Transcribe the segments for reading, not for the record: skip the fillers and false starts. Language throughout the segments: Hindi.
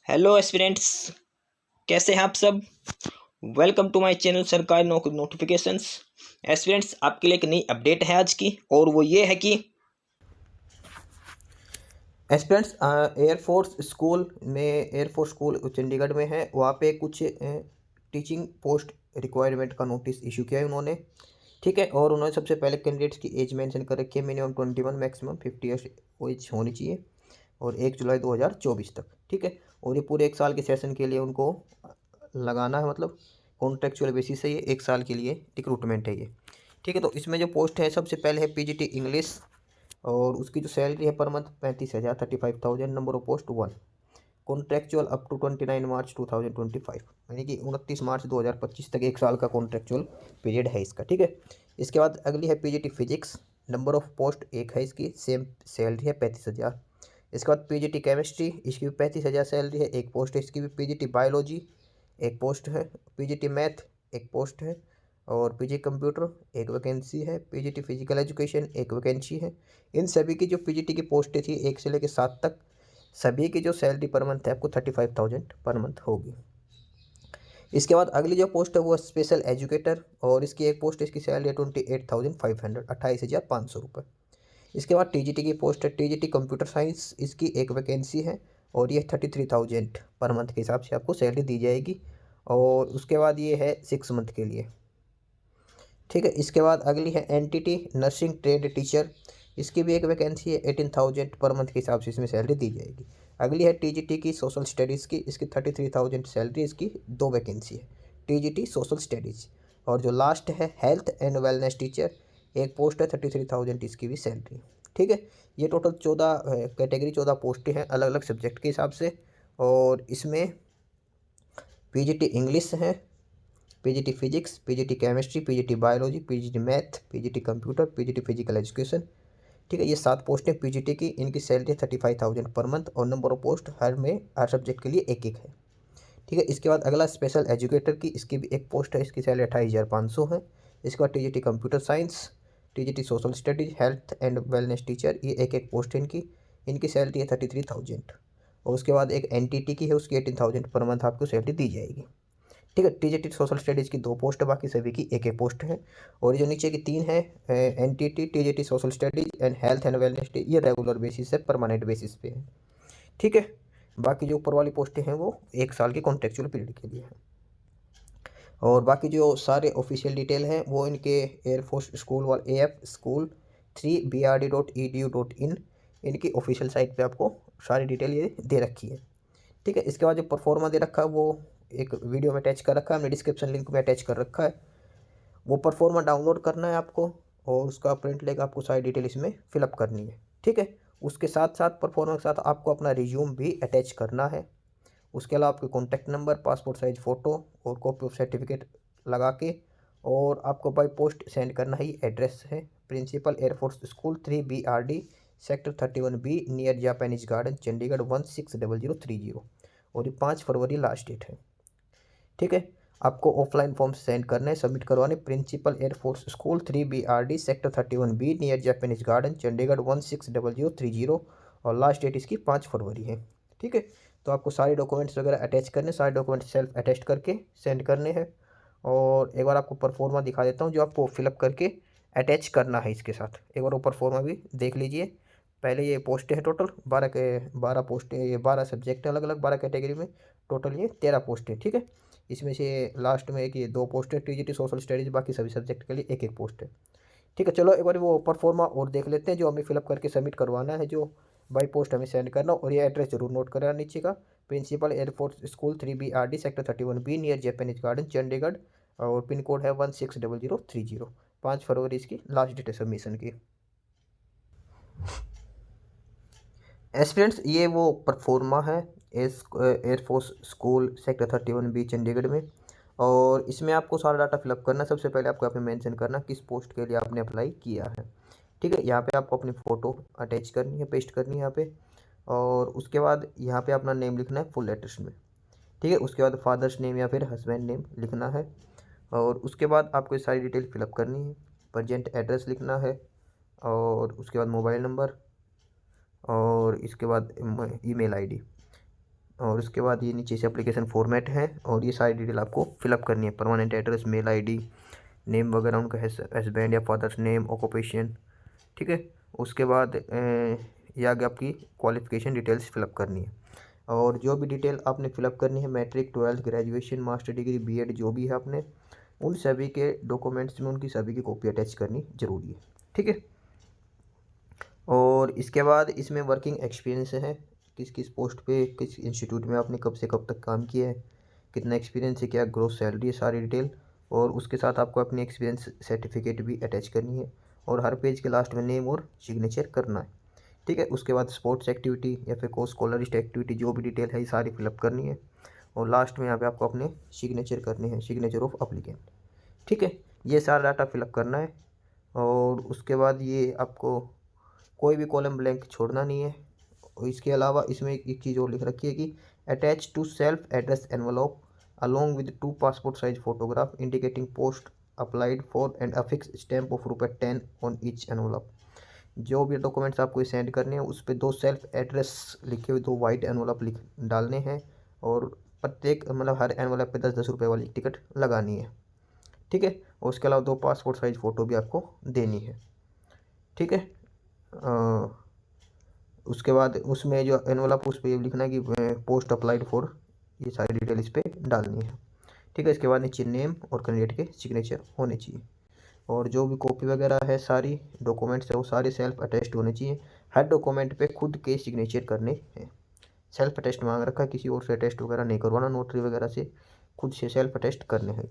हेलो एस्पिरेंट्स, कैसे हैं आप सब। वेलकम टू माय चैनल सरकारी नौकरी नोटिफिकेशंस। एस्पिरेंट्स, आपके लिए एक नई अपडेट है आज की, और वो ये है कि एस्पिरेंट्स एयरफोर्स स्कूल चंडीगढ़ में है, वहाँ पे कुछ टीचिंग पोस्ट रिक्वायरमेंट का नोटिस इशू किया है उन्होंने। ठीक है, और उन्होंने सबसे पहले कैंडिडेट्स की एज मेंशन कर रखी है, मिनिमम 21 मैक्सिमम 50 ईयर्स एज होनी चाहिए, और 1 जुलाई 2024 तक। ठीक है, और ये पूरे 1 साल के सेशन के लिए उनको लगाना है, मतलब कॉन्ट्रेक्चुअल बेसिस से ये 1 साल के लिए रिक्रूटमेंट है ये। ठीक है, तो इसमें जो पोस्ट है सबसे पहले है पीजीटी इंग्लिश, और उसकी जो सैलरी है per month 35,000 35,000। Number of post 1। Contractual up to 29 March 2025, यानी कि 29 मार्च 2025 तक 1 साल का कॉन्ट्रेक्चुअल पीरियड है इसका। ठीक है, इसके बाद अगली है PGT physics. Number of post 1 है इसकी, सेम सैलरी है 35,000। इसके बाद पीजीटी केमिस्ट्री, इसकी भी 35,000 सैलरी है, एक पोस्ट है इसकी भी। पीजीटी बायोलॉजी एक पोस्ट है। पीजीटी मैथ एक पोस्ट है, और पीजी कंप्यूटर एक वैकेंसी है। पीजीटी फिजिकल एजुकेशन एक वैकेंसी है। इन सभी की जो पीजीटी की पोस्टें थी 1 से लेकर 7 तक, सभी की जो सैलरी पर मंथ है आपको 35,000 पर मंथ होगी। इसके बाद अगली जो पोस्ट है वो स्पेशल एजुकेटर, और इसकी एक पोस्ट, इसकी सैलरी है 28,500, 28,500 रुपये। इसके बाद टीजीटी की पोस्ट है टीजीटी कंप्यूटर साइंस, इसकी एक वैकेंसी है, और ये 33,000 पर मंथ के हिसाब से आपको सैलरी दी जाएगी, और उसके बाद ये है 6 मंथ के लिए। ठीक है, इसके बाद अगली है एनटीटी नर्सिंग ट्रेंड टीचर, इसकी भी एक वैकेंसी है, 18,000 पर मंथ के हिसाब से इसमें सैलरी दी जाएगी। अगली है टीजीटी की सोशल स्टडीज़ की, इसकी 33,000 सैलरी, इसकी 2 वैकेंसी है, टीजीटी सोशल स्टडीज़। और जो लास्ट है हेल्थ एंड वेलनेस टीचर, एक पोस्ट है, 33,000 इसकी भी सैलरी। ठीक है, ये टोटल 14 कैटेगरी 14 पोस्टें हैं अलग अलग सब्जेक्ट के हिसाब से, और इसमें पीजीटी इंग्लिश है, PGT physics, PGT chemistry, PGT biology, PGT math, PGT computer, PGT physical education. ठीक है, ये 7 पोस्टें पीजीटी की, इनकी सैलरी 35,000 पर मंथ, और number of post her subject के लिए एक एक है। ठीक है, इसके बाद अगला स्पेशल एजुकेटर की, इसकी भी एक पोस्ट है, इसकी सैलरी 28,500 है। इसके बाद TGT computer science, TGT social studies, health and wellness teacher, ये एक एक पोस्ट है इनकी, इनकी सैलरी है 33,000। और उसके बाद एक एनटीटी की है, उसकी 18,000 पर मंथ आपको सैलरी दी जाएगी। ठीक है, टीजीटी सोशल स्टडीज़ की 2 पोस्ट है, बाकी सभी की एक एक पोस्ट है। और ये जो नीचे की 3 है, NTT TGT social studies and health and wellness, ये रेगुलर बेसिस है, परमानेंट बेसिस पे है। ठीक है, बाकी जो ऊपर वाली पोस्टें हैं वो 1 साल के कॉन्ट्रेक्चुअल पीरियड के लिए है। और बाकी जो सारे ऑफिशियल डिटेल हैं वो इनके एयरफोर्स स्कूल वाले AF स्कूल 3BRD.edu.in, इनकी ऑफिशियल साइट पे आपको सारी डिटेल ये दे रखी है। ठीक है, इसके बाद जो परफॉर्मा दे रखा है वो एक वीडियो में अटैच कर रखा है, हमने डिस्क्रिप्शन लिंक में अटैच कर रखा है। वो परफॉर्मा डाउनलोड करना है आपको, और उसका प्रिंट लेकर आपको सारी डिटेल इसमें फिलअप करनी है। ठीक है, उसके साथ साथ परफॉर्मा के साथ आपको अपना रिज्यूम भी अटैच करना है। उसके अलावा आपके contact number, passport size photo और कॉपी ऑफ सर्टिफिकेट लगा के, और आपको बाई पोस्ट सेंड करना है। एड्रेस है principal Air Force school 3BRD sector 31B near Japanese garden Chandigarh 160030, और ये 5 फरवरी लास्ट डेट है। ठीक है, आपको ऑफलाइन फॉर्म सेंड करना है, सबमिट करवाने principal Air Force school 3BRD sector 31B near Japanese garden Chandigarh 160030, और लास्ट डेट इसकी 5 फरवरी है। ठीक है, तो आपको सारे डॉक्यूमेंट्स वगैरह अटैच करने, सारे डॉक्यूमेंट्स सेल्फ अटैच करके सेंड करने हैं। और एक बार आपको परफॉर्मा दिखा देता हूँ जो आपको फिलअप करके अटैच करना है इसके साथ। एक बार वो परफॉर्मा भी देख लीजिए। पहले ये पोस्टें हैं टोटल 12 पोस्टें, ये 12 सब्जेक्ट अलग अलग 12 कैटेगरी में, टोटल ये 13 पोस्टें। ठीक है, इसमें से लास्ट में एक ये 2 पोस्ट है टीजीटी सोशल स्टडीज़, बाकी सभी सब्जेक्ट के लिए एक एक पोस्ट है। ठीक है, चलो एक बार वो परफॉर्मा और देख लेते हैं जो हमें फिलअप करके सबमिट करवाना है, जो बाई पोस्ट हमें सेंड करना। और ये एड्रेस जरूर नोट करना नीचे का, principal Air Force school 3BRD sector 31B near Japanese garden Chandigarh, और पिन कोड है 160030। 5 फरवरी इसकी लास्ट डेट है सबमिशन की। एस्पिरेंट्स, ये वो परफॉर्मा है Air Force school sector 31B Chandigarh में, और इसमें आपको सारा डाटा फिलअप करना है। सबसे पहले आपको यहाँ पे मेंशन करना किस पोस्ट के लिए आपने अप्लाई किया है। ठीक है, यहाँ पे आपको अपनी फ़ोटो अटैच करनी है, पेस्ट करनी है यहाँ पे, और उसके बाद यहाँ पे अपना नेम लिखना है फुल लेटर्स में। ठीक है, उसके बाद फादर्स नेम या फिर हस्बैंड नेम लिखना है, और उसके बाद आपको ये सारी डिटेल फिलअप करनी है। प्रजेंट एड्रेस लिखना है, और उसके बाद मोबाइल नंबर, और इसके बाद ईमेल आईडी। और उसके बाद ये नीचे से एप्लीकेशन फॉर्मेट है और ये सारी डिटेल आपको फिलअप करनी है। Permanent address, mail ID, name वगैरह उनका, हस्बैंड या फादर्स नेम, ऑक्यूपेशन, ठीक है। उसके बाद ये आगे आपकी क्वालिफिकेशन डिटेल्स फिलअप करनी है। और जो भी डिटेल आपने फिलअप करनी है, matric, 12th, graduation, master degree, BEd जो भी है आपने, उन सभी के डॉक्यूमेंट्स में उनकी सभी की कॉपी अटैच करनी जरूरी है, ठीक है। और इसके बाद इसमें वर्किंग एक्सपीरियंस है, किस किस पोस्ट पे, किस इंस्टीट्यूट में आपने कब से कब तक काम किया है, कितना एक्सपीरियंस है, क्या ग्रोथ सैलरी है, सारी डिटेल। और उसके साथ आपको अपनी एक्सपीरियंस सर्टिफिकेट भी अटैच करनी है और हर पेज के लास्ट में नेम और सिग्नेचर करना है, ठीक है। उसके बाद स्पोर्ट्स एक्टिविटी या फिर को स्कॉलरिस्ट एक्टिविटी जो भी डिटेल है ये सारी फिलअप करनी है और लास्ट में यहाँ पे आपको अपने सिग्नेचर करने हैं, सिग्नेचर ऑफ अप्लीकेंट, ठीक है। ये सारा डाटा फिलअप करना है। और उसके बाद ये आपको कोई भी कॉलम ब्लैंक छोड़ना नहीं है। और इसके अलावा इसमें एक चीज़ और लिख रखी है कि attach to self address envelope along with 2 passport size photograph indicating post applied for and affix stamp of ₹10 on each envelope। जो भी डॉक्यूमेंट्स आपको सेंड करने हैं उस पर 2 सेल्फ एड्रेस लिखे हुए 2 वाइट एनवलप लिख डालने हैं और प्रत्येक मतलब हर एनवलप पे 10-10 रुपये वाली टिकट लगानी है, ठीक है। और उसके अलावा 2 पासपोर्ट साइज फ़ोटो भी आपको देनी है, ठीक है। उसके बाद उसमें जो एनवलप उस पर ये लिखना है कि पोस्ट अप्लाइड फॉर, ये सारी डिटेल इस पर डालनी है, ठीक है। इसके बाद नीचे नेम और कैंडिडेट के सिग्नेचर होने चाहिए और जो भी कॉपी वगैरह है सारी डॉक्यूमेंट्स है वो सारे सेल्फ अटेस्ट होने चाहिए। हर डॉक्यूमेंट पे खुद के सिग्नेचर करने हैं। सेल्फ अटेस्ट मांग रखा है, किसी और से अटेस्ट वगैरह नहीं करवाना, नोटरी वगैरह से, खुद से सेल्फ अटेस्ट करने हैं,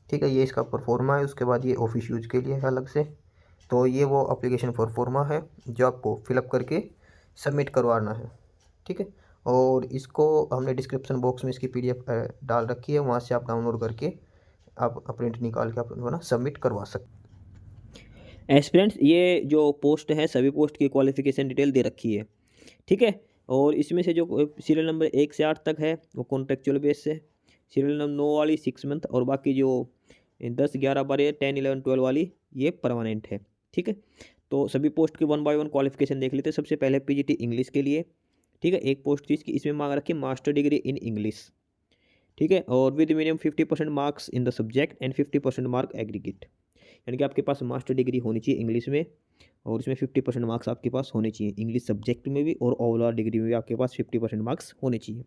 ठीक है। ये इसका परफॉर्मा है। उसके बाद ये ऑफिस यूज के लिए है अलग से। तो ये वो एप्लीकेशन परफॉर्मा है जो आपको फिलअप करके सबमिट करवाना है, ठीक है। और इसको हमने डिस्क्रिप्शन बॉक्स में इसकी PDF डाल रखी है, वहाँ से आप डाउनलोड करके आप प्रिंट निकाल के आप उनको ना सबमिट करवा सकते। एस्पिरेंट्स ये जो पोस्ट है सभी पोस्ट की क्वालिफिकेशन डिटेल दे रखी है, ठीक है। और इसमें से जो सीरियल नंबर 1 से 8 तक है वो कॉन्ट्रेक्चुअल बेस से, सीरियल नंबर 9 वाली 6 मंथ और बाकी जो 10, 11, 12, 10, 11, 12 वाली ये परमानेंट है, ठीक है। तो सभी पोस्ट की 1 बाय 1 क्वालिफिकेशन देख लेते हैं। सबसे पहले PGT इंग्लिश के लिए, ठीक है। एक पोस्ट थी इसकी, इसमें मांग रखी है मास्टर डिग्री इन इंग्लिश, ठीक है। और with minimum 50% marks in the subject and 50% mark aggregate, यानी कि आपके पास मास्टर डिग्री होनी चाहिए इंग्लिश में और इसमें 50% मार्क्स आपके पास होने चाहिए इंग्लिश सब्जेक्ट में भी और ओवरऑल डिग्री में भी आपके पास 50% मार्क्स होने चाहिए,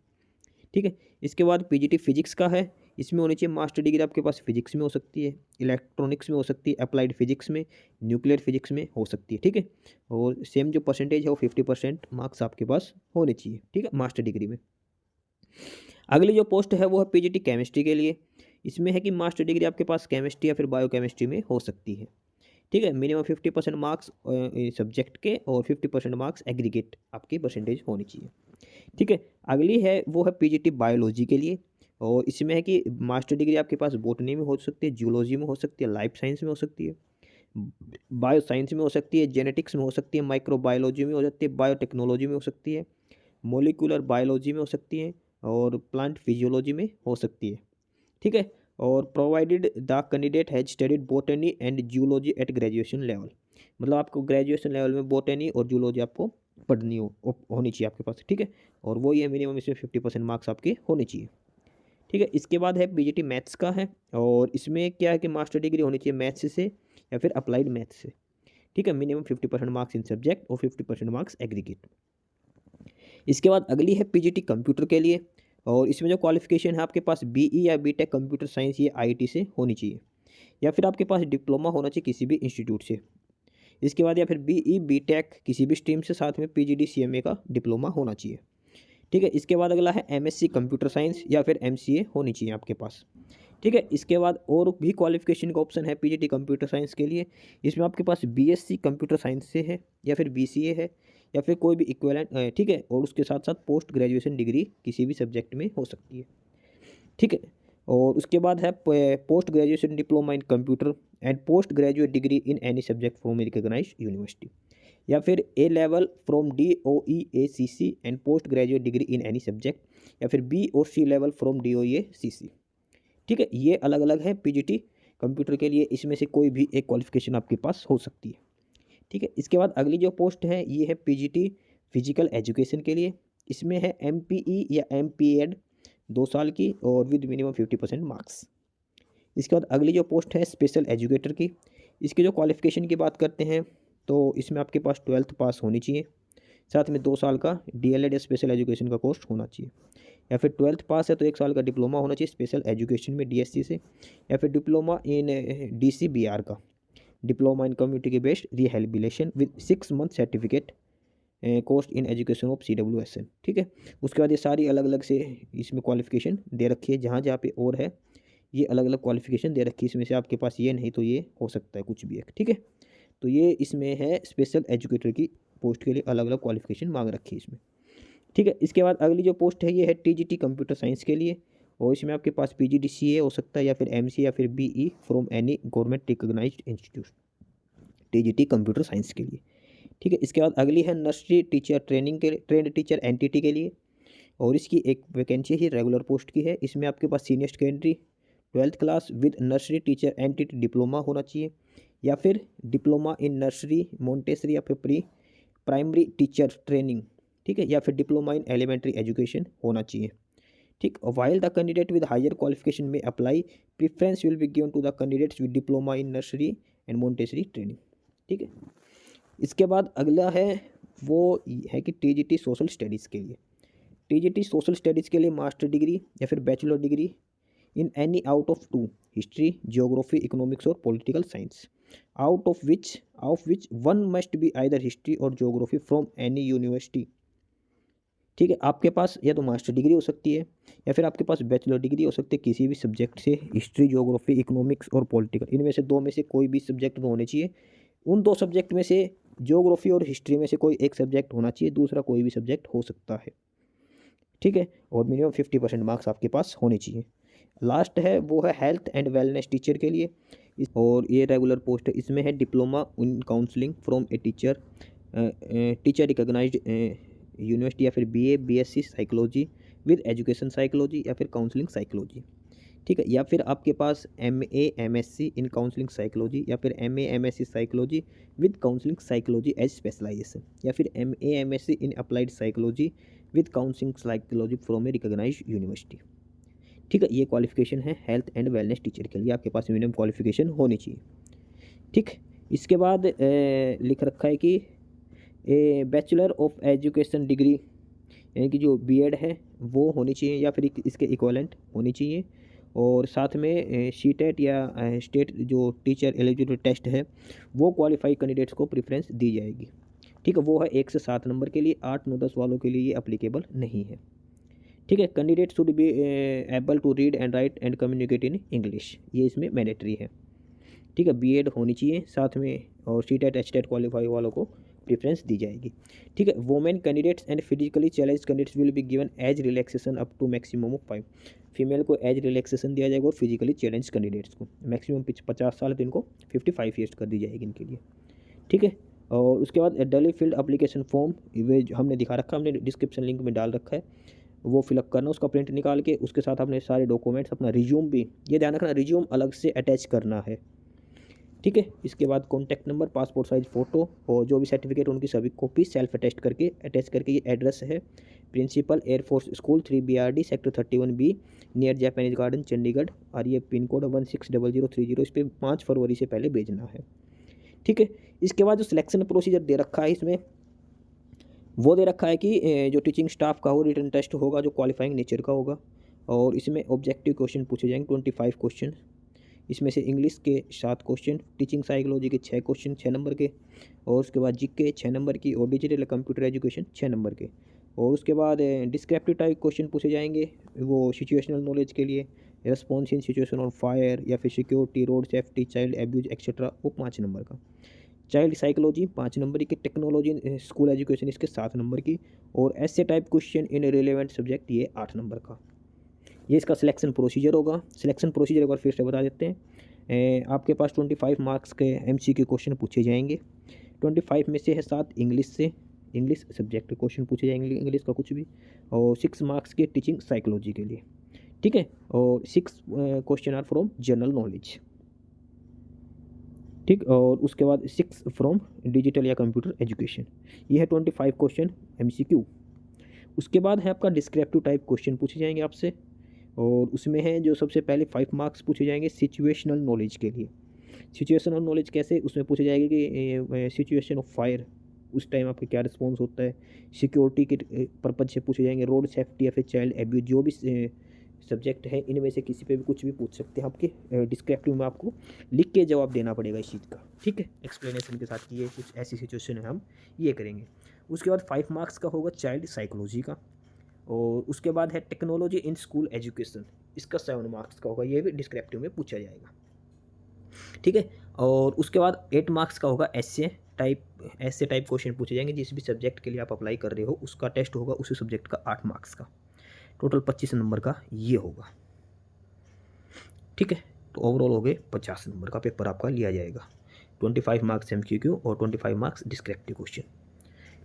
ठीक है। इसके बाद PGT फिजिक्स का है, इसमें होनी चाहिए मास्टर डिग्री आपके पास फिजिक्स में हो सकती है, इलेक्ट्रॉनिक्स में हो सकती है, अप्लाइड फिजिक्स में, न्यूक्लियर फिजिक्स में हो सकती है, ठीक है। और सेम जो परसेंटेज है वो 50% मार्क्स आपके पास होने चाहिए, ठीक है, मास्टर डिग्री में। अगली जो पोस्ट है वो है PGT केमिस्ट्री के लिए। इसमें है कि मास्टर डिग्री आपके पास केमिस्ट्री या फिर बायोकेमिस्ट्री में हो सकती है, ठीक है। मिनिमम 50% मार्क्स सब्जेक्ट के और 50% मार्क्स एग्रीगेट आपकी परसेंटेज होनी चाहिए, ठीक है। अगली है वो है PGT बायोलॉजी के लिए और इसमें है कि मास्टर डिग्री आपके पास बॉटनी में हो सकती है, जियोलॉजी में हो सकती है, लाइफ साइंस में हो सकती है, बायो साइंस में हो सकती है, जेनेटिक्स में हो सकती है, माइक्रोबायोलॉजी में हो सकती है, बायोटेक्नोलॉजी में हो सकती है, मोलिकुलर बायोलॉजी में हो सकती है और प्लांट फिजियोलॉजी में हो सकती है, ठीक है। और provided the candidate has studied botany and zoology at graduation level, मतलब आपको ग्रेजुएशन लेवल में बॉटनी और जूलॉजी आपको पढ़नी होनी चाहिए आपके पास, ठीक है। और वो ये मिनिमम इसमें 50% मार्क्स आपके होने चाहिए, ठीक है। इसके बाद है PGT मैथ्स का है और इसमें क्या है कि मास्टर डिग्री होनी चाहिए मैथ्स से या फिर अप्लाइड मैथ्स से, ठीक है। मिनिमम 50% मार्क्स इन सब्जेक्ट और 50% मार्क्स एग्रीगेट। इसके बाद अगली है PGT कंप्यूटर के लिए और इसमें जो क्वालिफिकेशन है आपके पास BE या BTech कंप्यूटर साइंस या IIT से होनी चाहिए या फिर आपके पास डिप्लोमा होना चाहिए किसी भी इंस्टीट्यूट से। इसके बाद या फिर BE BTech किसी भी स्ट्रीम से साथ में PGD CMA का डिप्लोमा होना चाहिए, ठीक है। इसके बाद अगला है MSc कंप्यूटर साइंस या फिर MCA होनी चाहिए आपके पास, ठीक है। इसके बाद और भी क्वालिफिकेशन का ऑप्शन है PGT कंप्यूटर साइंस के लिए, इसमें आपके पास BSc कंप्यूटर साइंस से है या फिर BCA है या फिर कोई भी इक्विवेलेंट, ठीक है। और उसके साथ साथ पोस्ट ग्रेजुएशन डिग्री किसी भी सब्जेक्ट में हो सकती है, ठीक है। और उसके बाद है post graduation diploma in computer and post graduate degree in any subject from recognised university या फिर A level from DOEACC and post graduate degree in any subject या फिर B और C लेवल फ्रॉम DOEACC, ठीक है। ये अलग अलग है PGT कंप्यूटर के लिए, इसमें से कोई भी एक क्वालिफिकेशन आपके पास हो सकती है, ठीक है। इसके बाद अगली जो पोस्ट है ये है PGT फिजिकल एजुकेशन के लिए, इसमें है MPE या MPEd 2 साल की और विद मिनिमम 50% मार्क्स। इसके बाद अगली जो पोस्ट है स्पेशल एजुकेटर की, इसकी जो क्वालिफ़िकेशन की बात करते हैं तो इसमें आपके पास 12th पास होनी चाहिए, साथ में 2 साल का DLED या स्पेशल एजुकेशन का कोर्स होना चाहिए, या फिर 12th पास है तो 1 साल का डिप्लोमा होना चाहिए स्पेशल एजुकेशन में DSC से, या फिर डिप्लोमा इन DCBR का, diploma in community based rehabilitation with 6 month certificate course in education of CWSN। ठीक है, उसके बाद ये सारी अलग अलग से इसमें क्वालिफिकेशन दे रखी है, जहाँ जहाँ पे और है ये अलग अलग क्वालिफिकेशन दे रखी है, इसमें से आपके पास ये नहीं तो ये हो सकता है कुछ भी एक। ठीक है, तो ये इसमें है स्पेशल एजुकेटर की पोस्ट के लिए अलग अलग क्वालिफिकेशन मांग रखी है इसमें। ठीक है, इसके बाद अगली जो पोस्ट है ये है TGT कंप्यूटर साइंस के लिए, और इसमें आपके पास PGDCA हो सकता है या फिर MC या फिर BE from any government recognised institute, TGT computer science के लिए। ठीक है, इसके बाद अगली है नर्सरी टीचर ट्रेनिंग के ट्रेंड टीचर NTT के लिए, और इसकी एक वैकेंसी ही रेगुलर पोस्ट की है। इसमें आपके पास senior secondary 12th class with nursery teacher NTT diploma होना चाहिए, या फिर डिप्लोमा इन नर्सरी मोन्टेसरी या फिर प्री प्राइमरी टीचर ट्रेनिंग। ठीक है, या फिर डिप्लोमा इन एलिमेंट्री एजुकेशन होना चाहिए। ठीक, while the candidate with higher qualification में apply, preference will be given to the candidates with diploma in nursery and Montessori training. ठीक है, इसके बाद अगला है वो है कि TGT सोशल स्टडीज़ के लिए, TGT सोशल स्टडीज़ के लिए मास्टर डिग्री या फिर bachelor degree in any out of 2 history, geography, economics और political science, out of which one must be either history और जियोग्राफी फ्रॉम एनी यूनिवर्सिटी। ठीक है, आपके पास या तो मास्टर डिग्री हो सकती है या फिर आपके पास बैचलर डिग्री हो सकती है किसी भी सब्जेक्ट से, हिस्ट्री, जियोग्राफी, इकोनॉमिक्स और पॉलिटिकल, इनमें से 2 में से कोई भी सब्जेक्ट तो होने चाहिए। उन 2 सब्जेक्ट में से जियोग्राफी और हिस्ट्री में से कोई एक सब्जेक्ट होना चाहिए, दूसरा कोई भी सब्जेक्ट हो सकता है। ठीक है, और मिनिमम 50% मार्क्स आपके पास होने चाहिए। लास्ट है वो है हेल्थ एंड वेलनेस टीचर के लिए, और ये रेगुलर पोस्ट है। इसमें है diploma in counselling from a teacher recognised university, या फिर BA BSc psychology with education psychology या फिर काउंसलिंग साइकोलॉजी। ठीक है, या फिर आपके पास MA MSc in counselling psychology, या फिर MA MSc psychology with counselling psychology as specialisation, या फिर MA MSc in applied psychology with counselling psychology from a recognised university. ठीक है, ये क्वालिफिकेशन है हेल्थ एंड वेलनेस टीचर के लिए, आपके पास मिनिमम क्वालिफिकेशन होनी चाहिए। ठीक, इसके बाद लिख रखा है कि ए बैचलर ऑफ एजुकेशन डिग्री यानी कि जो BEd है वो होनी चाहिए या फिर इसके इक्वलेंट होनी चाहिए, और साथ में CTET या स्टेट जो टीचर एलिजिबिलिटी टेस्ट है वो क्वालिफाई कैंडिडेट्स को प्रेफरेंस दी जाएगी। ठीक है, वो है 1 से 7 नंबर के लिए, 8 9 10 वालों के लिए ये अप्लीकेबल नहीं है। ठीक है, candidate should be able to read and write and communicate in English, ये इसमें मैंडेटरी है। ठीक है, BEd होनी चाहिए साथ में, और CTET HTET क्वालिफाई वालों को प्रेफरेंस दी जाएगी। ठीक है, women candidates and physically challenge candidates will be given age relaxation up to maximum of 5, female को एज रिलैक्सेशन दिया जाएगा और फिजिकली चैलेंज कैंडिडेट्स को मैक्सिमम 50 साल तो इनको 55 ईयर्स कर दी जाएगी इनके लिए। ठीक है, और उसके बाद डेली फील्ड एप्लीकेशन फॉर्म वे हमने दिखा रखा, हमने डिस्क्रिप्शन लिंक में डाल रखा है, वो फिलअप करना, उसका प्रिंट निकाल के उसके साथ अपने सारे डॉक्यूमेंट्स, अपना रिज्यूम भी, ये ध्यान रखना रिज्यूम अलग से अटैच करना है। ठीक है, इसके बाद contact number, passport size photo और जो भी सर्टिफिकेट उनकी सभी कॉपी सेल्फ अटैच करके अटैच करके, ये एड्रेस है principal Air Force school 3 BRD sector 31B near Japanese garden Chandigarh, और ये पिन कोड 160030, इस पर 5 फरवरी से पहले भेजना है। ठीक है, इसके बाद जो सिलेक्शन प्रोसीजर दे रखा है इसमें वो दे रखा है कि जो टीचिंग स्टाफ का हो रिटन टेस्ट होगा जो क्वालिफाइंग नेचर का होगा, और इसमें ऑब्जेक्टिव क्वेश्चन पूछे जाएंगे 25 क्वेश्चन, इसमें से इंग्लिश के 7 क्वेश्चन, टीचिंग साइकोलॉजी के 6 क्वेश्चन 6 नंबर के, और उसके बाद GK 6 नंबर की, और डिजिटल कंप्यूटर एजुकेशन 6 नंबर के, और उसके बाद डिस्क्रिप्टिव टाइप क्वेश्चन पूछे जाएंगे वो सिचुएशनल नॉलेज के लिए, response in situation on fire या फिर security, road safety, child abuse etcetera, वो 5 नंबर का, चाइल्ड साइकोलॉजी 5 नंबर की, टेक्नोलॉजी स्कूल एजुकेशन इसके 7 नंबर की, और ऐसे type question in relevant subject ये 8 नंबर का। ये इसका सिलेक्शन प्रोसीजर होगा। सिलेक्शन प्रोसीजर एक बार फिर से बता देते हैं। आपके पास 25 मार्क्स के MCQ क्वेश्चन पूछे जाएंगे, 25 में से है 7 इंग्लिश से, इंग्लिश सब्जेक्ट क्वेश्चन पूछे जाएंगे इंग्लिश का कुछ भी, और 6 मार्क्स के टीचिंग साइकोलॉजी के लिए। ठीक है, और 6 question are from general knowledge. ठीक, और उसके बाद 6 फ्रॉम डिजिटल या कंप्यूटर एजुकेशन। ये है 25 क्वेश्चन MCQ। उसके बाद है आपका डिस्क्रिप्टिव टाइप क्वेश्चन पूछे जाएंगे आपसे, और उसमें है जो सबसे पहले 5 मार्क्स पूछे जाएंगे सिचुएशनल नॉलेज के लिए। सिचुएशनल नॉलेज कैसे, उसमें पूछे जाएगी कि सिचुएशन ऑफ फायर उस टाइम आपका क्या रिस्पॉन्स होता है। सिक्योरिटी के पर्पज से पूछे जाएंगे, रोड सेफ्टी या फिर चाइल्ड एब्यूज, जो भी सब्जेक्ट है इनमें से किसी पे भी कुछ भी पूछ सकते हैं आपके डिस्क्रिप्टिव में, आपको लिख के जवाब देना पड़ेगा इस चीज़ का, ठीक है, एक्सप्लेनेशन के साथ कि ये कुछ ऐसी सिचुएशन है, हम ये करेंगे। उसके बाद 5 मार्क्स का होगा चाइल्ड साइकोलॉजी का, और उसके बाद है टेक्नोलॉजी इन स्कूल एजुकेशन, इसका 7 मार्क्स का होगा, ये भी डिस्क्रिप्टिव में पूछा जाएगा, ठीक है। और उसके बाद 8 मार्क्स का होगा ऐसे टाइप क्वेश्चन पूछे जाएंगे, जिस भी सब्जेक्ट के लिए आप अप्लाई कर रहे हो उसका टेस्ट होगा उसी सब्जेक्ट का 8 मार्क्स का, टोटल 25 नंबर का ये होगा, ठीक है। तो ओवरऑल हो गए 50 नंबर का पेपर आपका लिया जाएगा, 25 मार्क्स MCQ और 25 मार्क्स डिस्क्रिप्टिव क्वेश्चन,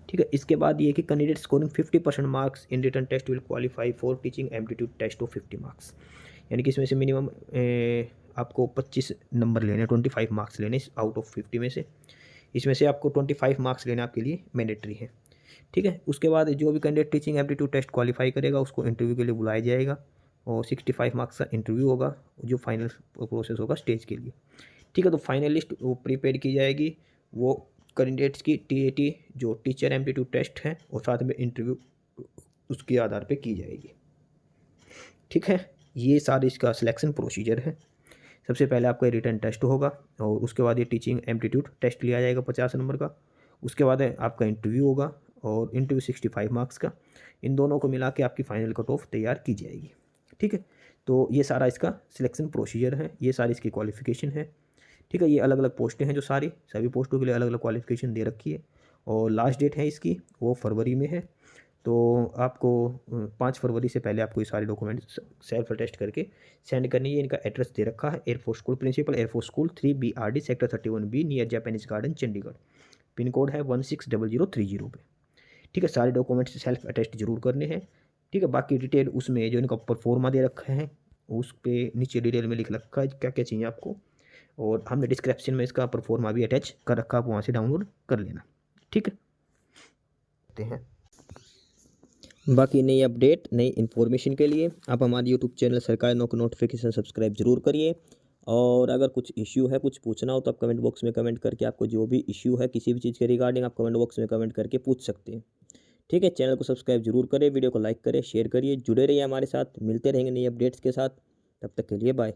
ठीक है। इसके बाद ये कि candidate scoring 50% marks in written test will qualify for teaching aptitude test of 50 marks, यानी कि इसमें से मिनिमम आपको 25 नंबर लेने, 25 मार्क्स लेने आउट ऑफ 50 में से, इसमें से आपको 25 मार्क्स लेना आपके लिए मैंडेटरी है, ठीक है। उसके बाद जो भी candidate teaching aptitude test qualify करेगा उसको इंटरव्यू के लिए बुलाया जाएगा, और 65 मार्क्स का इंटरव्यू होगा, जो फाइनल प्रोसेस होगा स्टेज के लिए, ठीक है। तो फाइनल लिस्ट वो प्रिपेयर की जाएगी, वो कैंडिडेट्स की TAT जो टीचर एप्टीट्यूड टेस्ट है और साथ में इंटरव्यू उसके आधार पे की जाएगी, ठीक है। ये सारे इसका सिलेक्शन प्रोसीजर है। सबसे पहले आपका रिटन टेस्ट होगा, और उसके बाद ये टीचिंग एप्टीट्यूड टेस्ट लिया जाएगा 50 नंबर का, उसके बाद आपका इंटरव्यू होगा, और इंटरव्यू 65 मार्क्स का, इन दोनों को मिला के आपकी फाइनल कट ऑफ तैयार की जाएगी, ठीक है। तो ये सारा इसका सिलेक्शन प्रोसीजर है, ये सारी इसकी क्वालिफिकेशन है, ठीक है। ये अलग अलग पोस्टें हैं जो सभी पोस्टों के लिए अलग अलग क्वालिफिकेशन दे रखी है, और लास्ट डेट है इसकी वो फरवरी में है। तो आपको 5 फरवरी से पहले आपको ये सारे डॉक्यूमेंट सेल्फ अटेस्ट करके सेंड करनी है। इनका एड्रेस दे रखा है, Air Force school principal, Air Force school 3BRD sector 31B near Japanese garden Chandigarh, pin code है 160030 पे, ठीक है। सारे डॉक्यूमेंट्स सेल्फ अटेस्ट जरूर करने हैं, ठीक है। बाकी डिटेल उसमें जो इनका परफॉर्मा दे रखा है उस पे नीचे डिटेल में लिख रखा है क्या क्या चाहिए आपको, और हमने डिस्क्रिप्शन में इसका परफॉर्मा भी अटैच कर रखा, आप वहाँ से डाउनलोड कर लेना, ठीक है। बाकी नई अपडेट नई इन्फॉर्मेशन के लिए आप हमारे यूट्यूब चैनल सरकारी नौकरी नोटिफिकेशन सब्सक्राइब जरूर करिए, और अगर कुछ इश्यू है, कुछ पूछना हो तो आप कमेंट बॉक्स में कमेंट करके आपको जो भी इश्यू है किसी भी चीज़ के रिगार्डिंग आप कमेंट बॉक्स में कमेंट करके पूछ सकते हैं, ठीक है। चैनल को सब्सक्राइब जरूर करें, वीडियो को लाइक करें, शेयर करिए, जुड़े रहिए हमारे साथ, मिलते रहेंगे नई अपडेट्स के साथ, तब तक के लिए बाय।